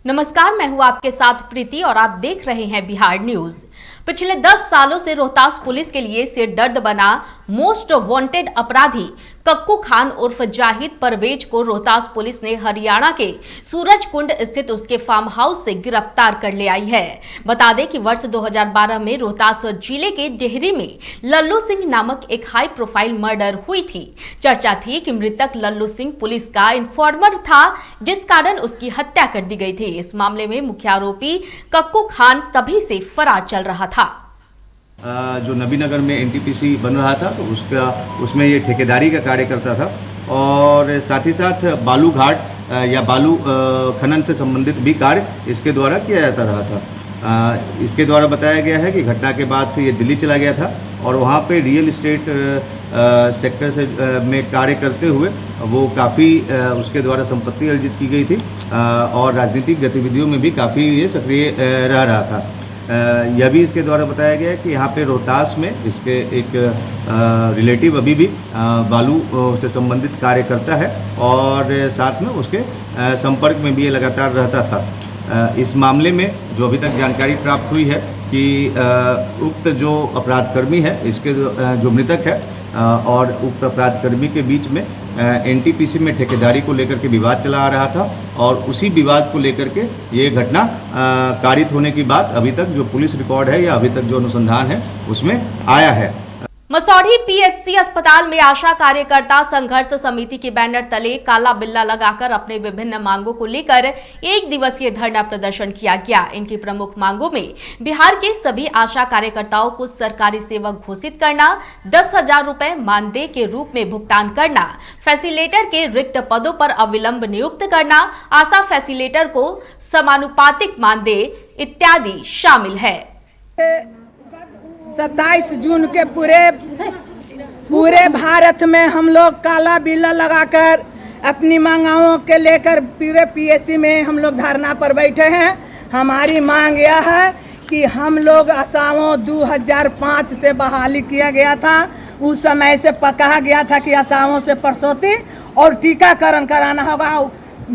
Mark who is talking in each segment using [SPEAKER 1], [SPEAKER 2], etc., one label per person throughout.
[SPEAKER 1] नमस्कार, मैं हूं आपके साथ प्रीति और आप देख रहे हैं बिहार न्यूज। पिछले 10 सालों से रोहतास पुलिस के लिए सिरदर्द बना मोस्ट वांटेड अपराधी कक्कू खान उर्फ जाहिद परवेज को रोहतास पुलिस ने हरियाणा के सूरजकुंड स्थित उसके फार्म हाउस से गिरफ्तार कर ले आई है। बता दें कि वर्ष 2012 में रोहतास जिले के डेहरी में लल्लू सिंह नामक एक हाई प्रोफाइल मर्डर हुई थी। चर्चा थी कि मृतक लल्लू सिंह पुलिस का इन्फॉर्मर था, जिस कारण उसकी हत्या कर दी गई थी। इस मामले में मुख्य आरोपी कक्कू खान तभी से फरार चल रहा था।
[SPEAKER 2] जो नबीनगर में एनटीपीसी बन रहा था तो उसमें ये ठेकेदारी का कार्य करता था और साथ ही साथ बालू घाट या बालू खनन से संबंधित भी कार्य इसके द्वारा किया जाता रहा था। इसके द्वारा बताया गया है कि घटना के बाद से ये दिल्ली चला गया था और वहाँ पे रियल इस्टेट सेक्टर से में कार्य करते हुए वो काफ़ी उसके द्वारा संपत्ति अर्जित की गई थी और राजनीतिक गतिविधियों में भी काफ़ी ये सक्रिय रह रहा था। यह भी इसके द्वारा बताया गया है कि यहाँ पे रोहतास में इसके एक रिलेटिव अभी भी बालू से संबंधित कार्य करता है और साथ में उसके संपर्क में भी ये लगातार रहता था। इस मामले में जो अभी तक जानकारी प्राप्त हुई है कि उक्त जो अपराधकर्मी है, इसके जो मृतक है और उक्त अपराधकर्मी के बीच में एनटीपीसी में ठेकेदारी को लेकर के विवाद चला आ रहा था और उसी विवाद को लेकर के ये घटना कारित होने की बात अभी तक जो पुलिस रिकॉर्ड है या अभी तक जो अनुसंधान है उसमें आया है।
[SPEAKER 1] मसौढ़ी पीएचसी अस्पताल में आशा कार्यकर्ता संघर्ष समिति के बैनर तले काला बिल्ला लगाकर अपने विभिन्न मांगों को लेकर एक दिवसीय धरना प्रदर्शन किया गया। इनकी प्रमुख मांगों में बिहार के सभी आशा कार्यकर्ताओं को सरकारी सेवक घोषित करना, 10,000 रुपए मानदेय के रूप में भुगतान करना, फैसिलिटेटर के रिक्त पदों पर अविलंब नियुक्त करना, आशा फैसिलिटेटर को समानुपातिक मानदेय इत्यादि शामिल है।
[SPEAKER 3] 27 जून के पूरे भारत में हम लोग काला बिल्ला लगाकर अपनी मांगों के लेकर पूरे पीएचसी में हम लोग धरना पर बैठे हैं। हमारी मांग यह है कि हम लोग आसाओं 2005 से बहाली किया गया था। उस समय से कहा गया था कि आसाओं से प्रसूति और टीकाकरण कराना होगा,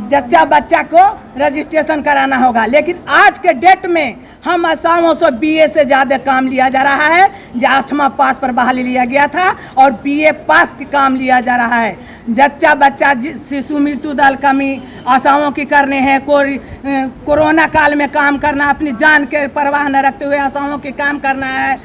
[SPEAKER 3] जच्चा बच्चा को रजिस्ट्रेशन कराना होगा, लेकिन आज के डेट में हम आसामों से बीए से ज़्यादा काम लिया जा रहा है। 8वां पास पर बहाली लिया गया था और बीए पास के काम लिया जा रहा है। जच्चा बच्चा शिशु मृत्यु दल कमी आसामों की करने हैं, कोरोना काल में काम करना, अपनी जान के परवाह न रखते हुए आसामों की काम करना है।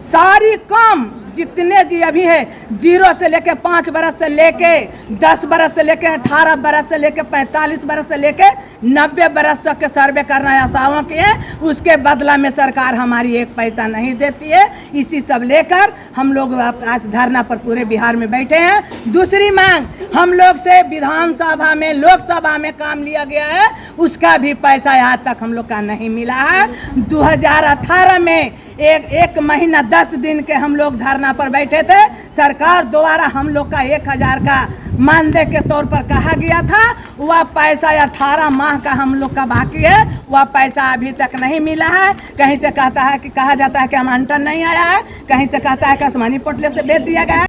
[SPEAKER 3] सारी काम जितने जी अभी है 0 से लेके 5 बरस से लेके 10 बरस से लेके 18 बरस से लेके 45 बरस से लेके 90 बरस तक के सर्वे करना है आशाओं के है। उसके बदला में सरकार हमारी एक पैसा नहीं देती है। इसी सब लेकर हम लोग आज धरना पर पूरे बिहार में बैठे हैं। दूसरी मांग, हम लोग से विधानसभा में लोकसभा में काम लिया गया है, उसका भी पैसा आज तक हम लोग का नहीं मिला है। 2018 में एक महीना 10 दिन के हम लोग धरना पर बैठे थे। सरकार द्वारा हम लोग का 1,000 का मानदेय के तौर पर कहा गया था। वह पैसा 18 माह का हम लोग का बाकी है, वह पैसा अभी तक नहीं मिला है। कहीं से कहा जाता है कि आमंत्रण नहीं आया है, कहीं से कहता है कि आसमानी पोटले से भेज दिया गया है।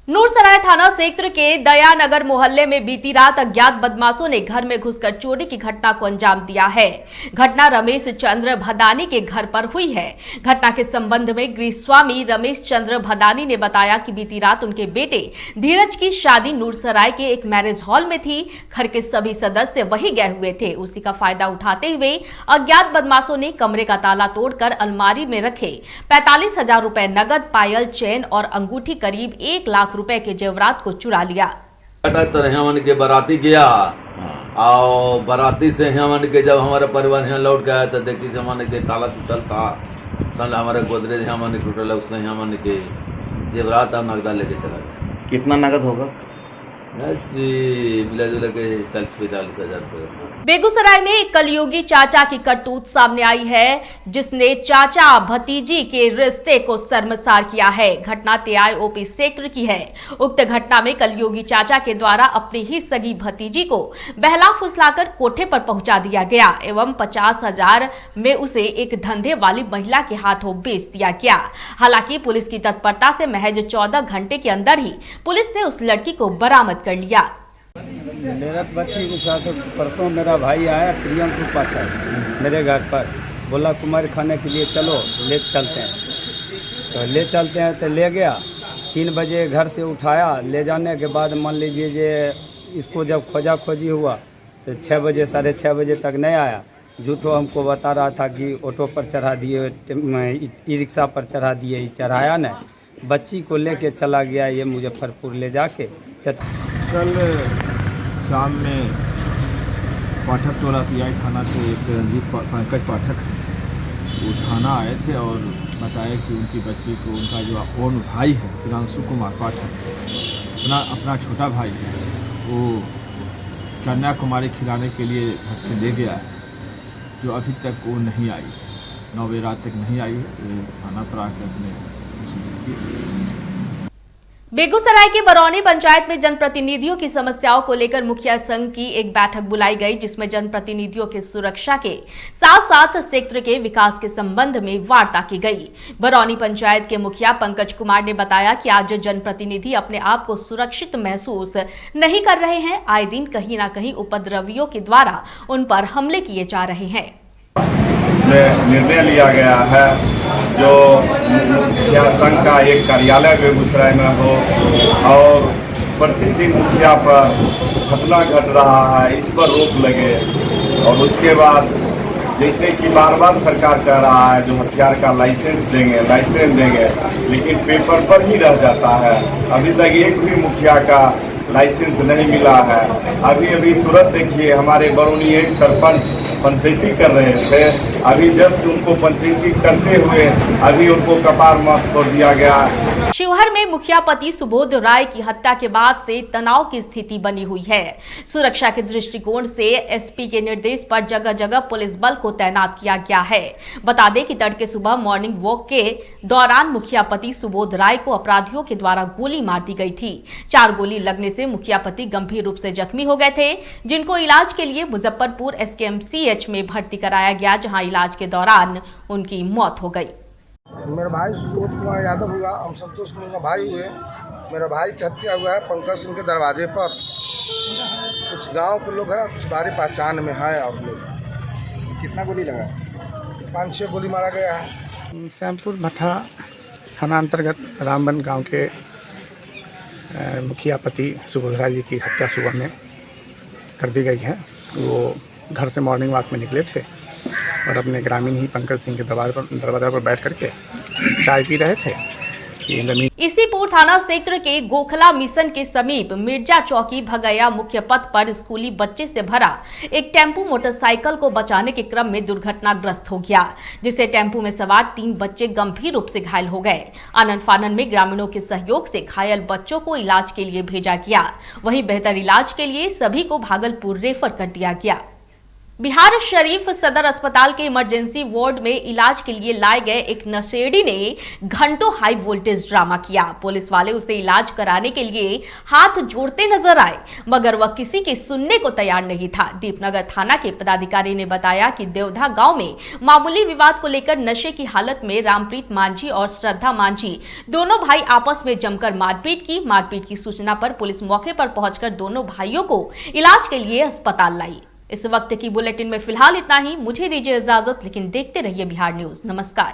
[SPEAKER 1] नूरसराय थाना क्षेत्र के दयानगर मोहल्ले में बीती रात अज्ञात बदमाशों ने घर में घुसकर चोरी की घटना को अंजाम दिया है। घटना रमेश चंद्र भदानी के घर पर हुई है। घटना के संबंध में गृहस्वामी रमेश चंद्र भदानी ने बताया कि बीती रात उनके बेटे धीरज की शादी नूरसराय के एक मैरिज हॉल में थी। घर के सभी सदस्य वही गए हुए थे। उसी का फायदा उठाते हुए अज्ञात बदमाशों ने कमरे का ताला तोड़कर अलमारी में रखे 45,000 रुपए नगद, पायल, चेन और अंगूठी करीब 1 लाख रुपए के जेवरात को चुरा लिया।
[SPEAKER 4] हमन के बाराती गया और बाराती से हमन के जब हमारा परिवार यहाँ लौट गया तो देखी से हमन के ताला टूटल था, सन हमारे गोदरेज हमन टूटल, उसने हमन के जेवरात और नगदा लेके चला गया।
[SPEAKER 2] कितना नगद होगा?
[SPEAKER 4] मिला जुला के 40-45 हजार रुपये।
[SPEAKER 1] बेगूसराय में एक कलयुगी चाचा की करतूत सामने आई है, जिसने चाचा भतीजी के रिश्ते को शर्मसार किया है। घटना तेयाय ओपी क्षेत्र की है। उक्त घटना में कलयुगी चाचा के द्वारा अपनी ही सगी भतीजी को बहला फुसलाकर कोठे पर पहुंचा दिया गया एवं 50,000 में उसे एक धंधे वाली महिला के हाथों बेच दिया गया। हालांकि पुलिस की तत्परता से महज 14 घंटे के अंदर ही पुलिस ने उस लड़की को बरामद कर लिया।
[SPEAKER 5] मेरा बच्ची के साथ परसों मेरा भाई आया प्रियंक पाठक मेरे घर पर, बोला कुमारी खाने के लिए चलो ले चलते हैं। तो ले चलते हैं तो ले गया। 3 बजे घर से उठाया, ले जाने के बाद मान लीजिए जे इसको जब खोजा खोजी हुआ तो 6 बजे 6:30 बजे तक नहीं आया। झूठो हमको बता रहा था कि ऑटो पर चढ़ा दिए, ई रिक्शा पर चढ़ा दिए, चढ़ाया नहीं। बच्ची को लेके चला गया ये मुजफ्फरपुर ले जाके।
[SPEAKER 6] कल शाम में पाठक टोला पीआई थाना से एक पंकज पाठक वो थाना आए थे और बताया कि उनकी बच्ची को उनका जो ओन भाई है प्रियांशु कुमार पाठक अपना छोटा भाई है, वो कन्याकुमारी खिलाने के लिए घर से ले गया है, जो अभी तक वो नहीं आई। 9 बजे रात तक नहीं आई। थाना पर आकर अपने
[SPEAKER 1] बेगूसराय के बरौनी पंचायत में जनप्रतिनिधियों की समस्याओं को लेकर मुखिया संघ की एक बैठक बुलाई गई, जिसमें जनप्रतिनिधियों के सुरक्षा के साथ साथ क्षेत्र के विकास के संबंध में वार्ता की गई। बरौनी पंचायत के मुखिया पंकज कुमार ने बताया कि आज जनप्रतिनिधि अपने आप को सुरक्षित महसूस नहीं कर रहे हैं। आए दिन कहीं न कहीं उपद्रवियों के द्वारा उन पर हमले किए जा रहे हैं।
[SPEAKER 7] इसमें निर्णय लिया गया है जो मुखिया संघ का एक कार्यालय बेगूसराय में हो और प्रतिदिन मुखिया पर घटना घट रहा है, इस पर रोक लगे। और उसके बाद जैसे कि बार सरकार कह रहा है जो हथियार का लाइसेंस देंगे, लेकिन पेपर पर ही रह जाता है। अभी तक एक भी मुखिया का लाइसेंस नहीं मिला है। अभी तुरंत देखिए हमारे बरौनी एक सरपंच पंचायती कर रहे थे, अभी जस्ट उनको पंचायती करते हुए अभी उनको कपार माफ कर दिया गया।
[SPEAKER 1] शिवहर में मुखिया पति सुबोध राय की हत्या के बाद से तनाव की स्थिति बनी हुई है। सुरक्षा के दृष्टिकोण से एसपी के निर्देश पर जगह जगह पुलिस बल को तैनात किया गया है। बता दें कि तड़के सुबह मॉर्निंग वॉक के दौरान मुखिया पति सुबोध राय को अपराधियों के द्वारा गोली मार दी गई थी। 4 गोली लगने से मुखिया पति गंभीर रूप से जख्मी हो गए थे, जिनको इलाज के लिए मुजफ्फरपुर एसकेएमसीएच में भर्ती कराया गया, जहां इलाज के दौरान उनकी मौत हो गई।
[SPEAKER 8] मेरा भाई सुबोध कुमार यादव हुआ, हम संतोष कुमार का भाई हुए। मेरा भाई की हत्या हुआ है पंकज सिंह के दरवाजे पर। कुछ गांव के लोग हैं, कुछ हमारी पहचान में है। और लोग
[SPEAKER 5] कितना गोली लगा?
[SPEAKER 8] 5-6 गोली मारा गया है।
[SPEAKER 9] श्यामपुर भट्टा थाना अंतर्गत रामबन गांव के मुखिया पति सुबोध राय जी की हत्या सुबह में कर दी गई है। वो घर से मॉर्निंग वॉक में निकले थे और अपने ग्रामीण ही पंकज सिंह के दरवाजे पर बैठ करके चाय पी रहे थे।
[SPEAKER 1] इसीपुर थाना क्षेत्र के गोखला मिशन के समीप मिर्जा चौकी भगैया मुख्य पथ पर स्कूली बच्चे से भरा एक टेम्पू मोटरसाइकिल को बचाने के क्रम में दुर्घटनाग्रस्त हो गया, जिससे टेम्पू में सवार 3 बच्चे गंभीर रूप से घायल हो गए। आनन फानन में ग्रामीणों के सहयोग से घायल बच्चों को इलाज के लिए भेजा गया। वहीं बेहतर इलाज के लिए सभी को भागलपुर रेफर कर दिया गया। बिहार शरीफ सदर अस्पताल के इमरजेंसी वार्ड में इलाज के लिए लाए गए एक नशेड़ी ने घंटों हाई वोल्टेज ड्रामा किया। पुलिस वाले उसे इलाज कराने के लिए हाथ जोड़ते नजर आए, मगर वह किसी की सुनने को तैयार नहीं था। दीपनगर थाना के पदाधिकारी ने बताया कि देवधा गांव में मामूली विवाद को लेकर नशे की हालत में रामप्रीत मांझी और श्रद्धा मांझी दोनों भाई आपस में जमकर मारपीट की। मारपीट की सूचना पर पुलिस मौके पर पहुंचकर दोनों भाइयों को इलाज के लिए अस्पताल लाई। इस वक्त की बुलेटिन में फिलहाल इतना ही। मुझे दीजिए इजाजत, लेकिन देखते रहिए बिहार न्यूज। नमस्कार।